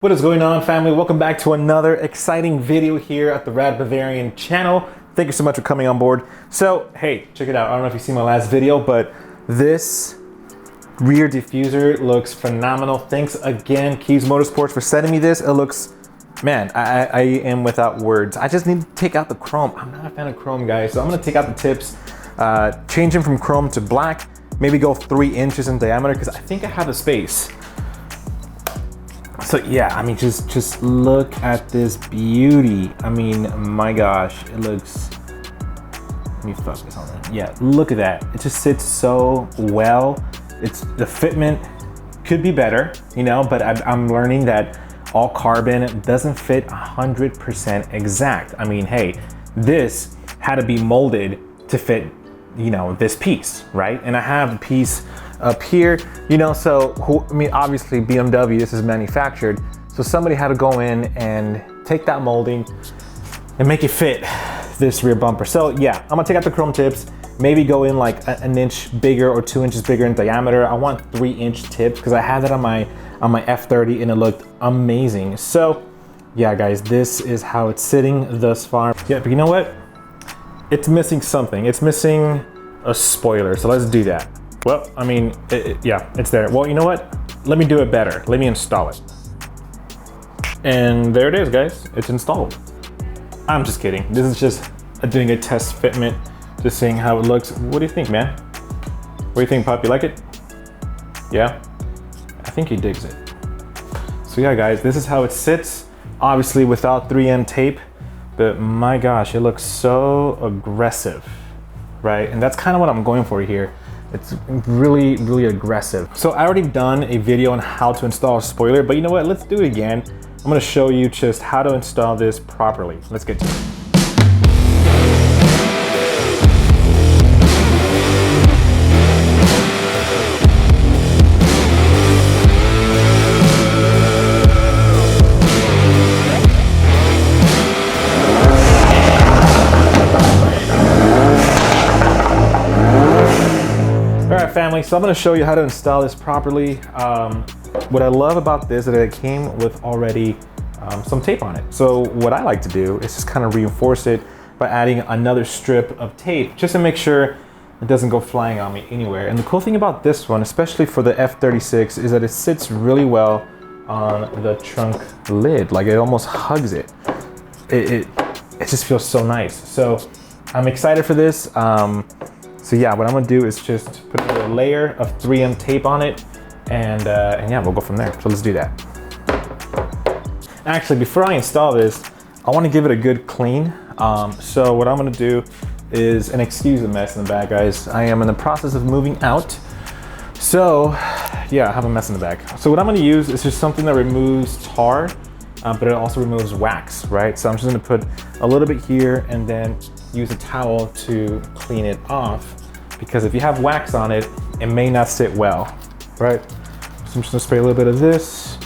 What is going on, family? Welcome back to another exciting video here at the Rad Bavarian channel. Thank you so much for coming on board. So, hey, check it out. I don't know if you've seen my last video, but this rear diffuser looks phenomenal. Thanks again, Kies Motorsports, for sending me this. It looks, man, I am without words. I just need to take out the chrome. I'm not a fan of chrome, guys, so I'm gonna take out the tips, change them from chrome to black, maybe go 3 inches in diameter, because I think I have the space. So yeah, I mean, just look at this beauty. I mean, my gosh, it looks, let me focus on that. Yeah, look at that. It just sits so well. It's, the fitment could be better, you know, but I'm learning that all carbon doesn't fit 100% exact. I mean, hey, this had to be molded to fit, you know, this piece, right? And I have a piece up here, you know, so I mean, obviously BMW, this is manufactured, so somebody had to go in and take that molding and make it fit this rear bumper. So yeah, I'm gonna take out the chrome tips, maybe go in like an inch bigger or 2 inches bigger in diameter. I want 3-inch tips because I had that on my F30 and it looked amazing. So yeah, guys, this is how it's sitting thus far. Yeah, but you know what? It's missing something. It's missing a spoiler, so let's do that. Well, I mean, yeah, it's there. Well, you know what? Let me do it better. Let me install it. And there it is, guys. It's installed. I'm just kidding. This is just doing a test fitment, just seeing how it looks. What do you think, man? What do you think, Pop? You like it? Yeah? I think he digs it. So yeah, guys, this is how it sits. Obviously without 3M tape, but my gosh, it looks so aggressive, right? And that's kind of what I'm going for here. It's really, really aggressive. So I already done a video on how to install a spoiler, but you know what? Let's do it again. I'm gonna show you just how to install this properly. Let's get to it. Family, so I'm going to show you how to install this properly. What I love about this is that it came with already some tape on it. So what I like to do is just kind of reinforce it by adding another strip of tape just to make sure it doesn't go flying on me anywhere. And the cool thing about this one, especially for the F36, is that it sits really well on the trunk lid. Like, it almost hugs it. It just feels so nice. So I'm excited for this. So yeah, what I'm gonna do is just put a layer of 3M tape on it, and yeah, we'll go from there. So let's do that. Actually, before I install this, I wanna give it a good clean. So what I'm gonna do is, and excuse the mess in the back, guys. I am in the process of moving out. So yeah, I have a mess in the back. So what I'm gonna use is just something that removes tar, but it also removes wax, right? So I'm just gonna put a little bit here and then use a towel to clean it off, because if you have wax on it, it may not sit well, right? So I'm just gonna spray a little bit of this,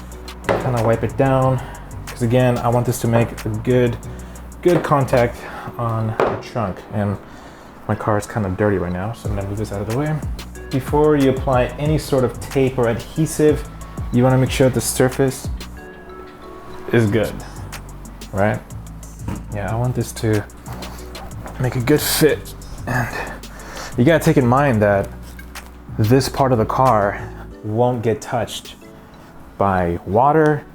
kind of wipe it down, because again, I want this to make a good contact on the trunk. And my car is kind of dirty right now, so I'm gonna move this out of the way. Before you apply any sort of tape or adhesive, you wanna make sure the surface is good, right? Yeah, I want this to make a good fit. And you gotta take in mind that this part of the car won't get touched by water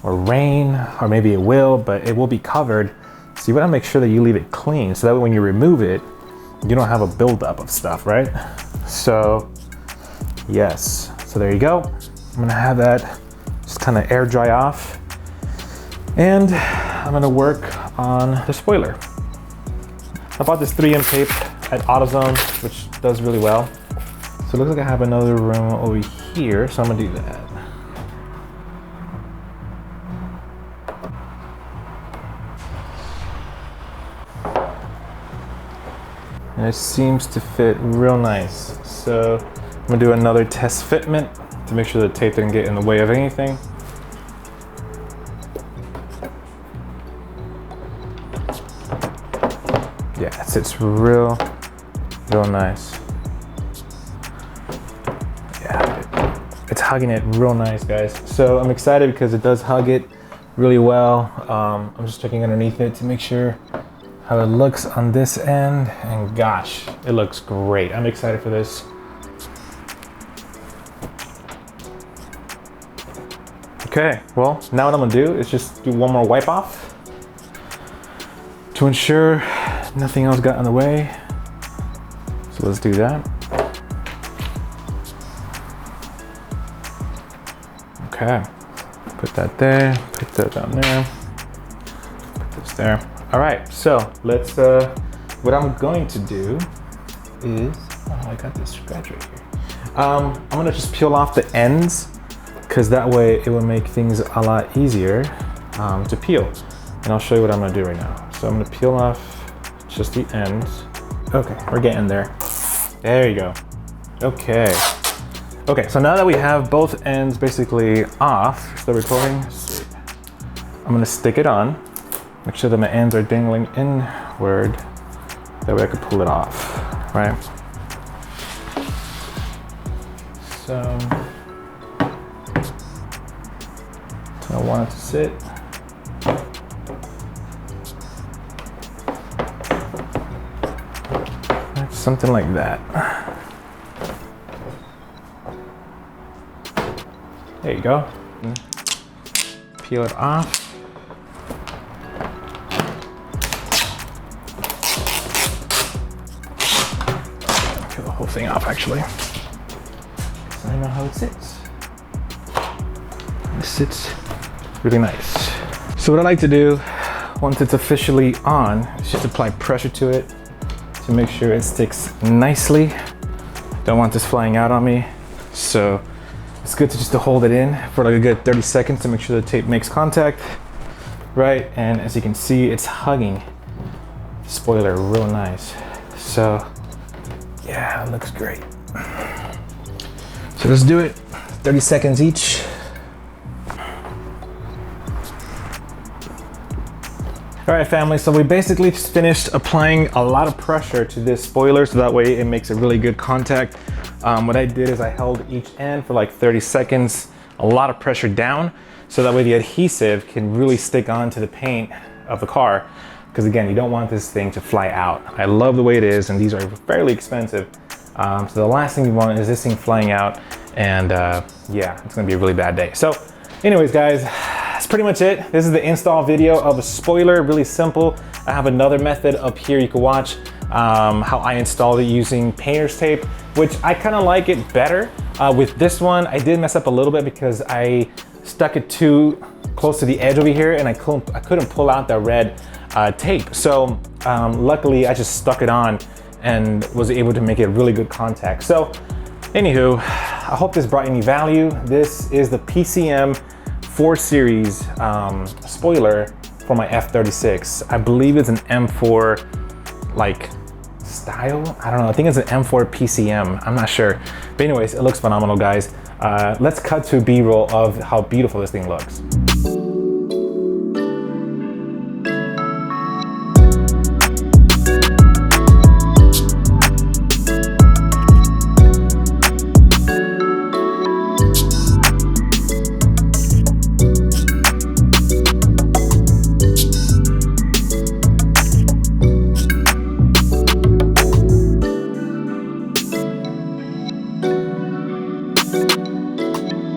or rain, or maybe it will, but it will be covered. So you wanna make sure that you leave it clean, so that way when you remove it, you don't have a buildup of stuff, right? So yes, so there you go. I'm gonna have that just kind of air dry off, and I'm gonna work on the spoiler. I bought this 3M tape at AutoZone, which does really well. So it looks like I have another room over here, so I'm gonna do that. And it seems to fit real nice. So I'm gonna do another test fitment to make sure the tape didn't get in the way of anything. Yeah, it sits real nice. Yeah, it's hugging it real nice, guys. So I'm excited because it does hug it really well. I'm just checking underneath it to make sure how it looks on this end, and gosh, it looks great. I'm excited for this. Okay, well, now what I'm gonna do is just do one more wipe off to ensure nothing else got in the way. So let's do that. Okay, put that there, put that down there, put this there. All right, so let's, what I'm going to do is, oh, I got this scratch right here. I'm gonna just peel off the ends, because that way it will make things a lot easier to peel. And I'll show you what I'm gonna do right now. So I'm gonna peel off just the ends. Okay, we're getting there. There you go. Okay. Okay, so now that we have both ends basically off, still recording? Sweet. I'm gonna stick it on. Make sure that my ends are dangling inward. That way I can pull it off, right? So, I want it to sit. Something like that. There you go. Peel it off. Peel the whole thing off, actually. So I know how it sits. It sits really nice. So what I like to do, once it's officially on, is just apply pressure to it to make sure it sticks nicely. Don't want this flying out on me. So it's good to just to hold it in for like a good 30 seconds to make sure the tape makes contact, right? And as you can see, it's hugging the spoiler real nice. So yeah, it looks great. So let's do it, 30 seconds each. All right, family, so we basically just finished applying a lot of pressure to this spoiler so that way it makes a really good contact. What I did is I held each end for like 30 seconds, a lot of pressure down, so that way the adhesive can really stick onto the paint of the car. Because again, you don't want this thing to fly out. I love the way it is, and these are fairly expensive. So the last thing you want is this thing flying out, and yeah, it's gonna be a really bad day. So anyways, guys, that's pretty much it. This is the install video of a spoiler, really simple. I have another method up here you can watch how I installed it using painter's tape, which I kind of like it better. With this one, I did mess up a little bit because I stuck it too close to the edge over here, and I couldn't pull out the red tape. So luckily, I just stuck it on and was able to make it really good contact. So anywho, I hope this brought any value. This is the PCM 4 Series spoiler for my F36. I believe it's an M4 like style. I don't know, I think it's an M4 PCM, I'm not sure. But anyways, it looks phenomenal, guys. Let's cut to a B-roll of how beautiful this thing looks.